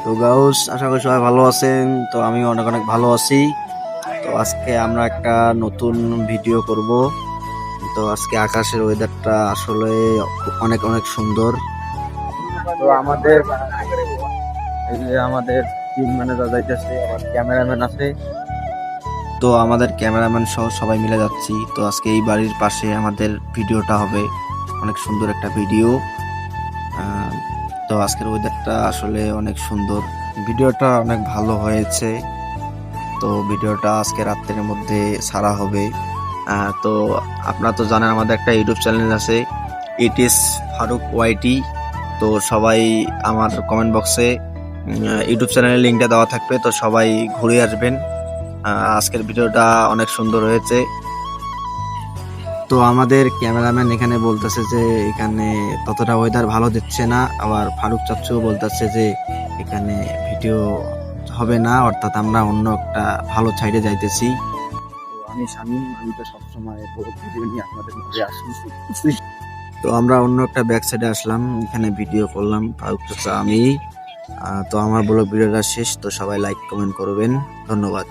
তো গাউস, আশা করি সবাই ভালো আছেন। তো আমি অনেক অনেক ভালো আছি। তো আজকে আমরা একটা নতুন ভিডিও করব। তো আজকে আকাশের ওয়েদারটা আসলে অনেক অনেক সুন্দর। তো আমাদের টিম ম্যানেজার যাইতেছে, আবার ক্যামেরাম্যান আছে। তো আমাদের ক্যামেরাম্যান সহ সবাই মিলে যাচ্ছি। তো আজকে এই বাড়ির পাশে আমাদের ভিডিওটা হবে, অনেক সুন্দর একটা ভিডিও। আহ, তো আজকের ওয়েদারটা আসলে অনেক সুন্দর, ভিডিওটা অনেক ভালো হয়েছে। তো ভিডিওটা আজকে রাত্রের মধ্যে ছাড়া হবে। তো আপনারা তো জানেন আমাদের একটা ইউটিউব চ্যানেল আছে, ইট ইজ ফারুক ওয়াইটি। তো সবাই আমার কমেন্ট বক্সে ইউটিউব চ্যানেলের লিঙ্কটা দেওয়া থাকবে, তো সবাই ঘুরে আসবেন। আজকের ভিডিওটা অনেক সুন্দর হয়েছে। তো আমাদের ক্যামেরাম্যান এখানে বলতেছে যে এখানে ততটা ওয়েদার ভালো দিচ্ছে না, আবার ফারুক চাচ্চু বলতেছে যে এখানে ভিডিও হবে না, অর্থাৎ আমরা অন্য একটা ভালো সাইডে যাইতেছি। তো আমি শামীম, আমি তো সবসময় বড় ভিডিও নিয়ে আপনাদের মাঝে আসি। তো আমরা অন্য একটা ব্যাক সাইডে আসলাম, এখানে ভিডিও করলাম ফারুক চাচা আমি। তো আমার ব্লগ ভিডিওটা শেষ। তো সবাই লাইক কমেন্ট করবেন, ধন্যবাদ।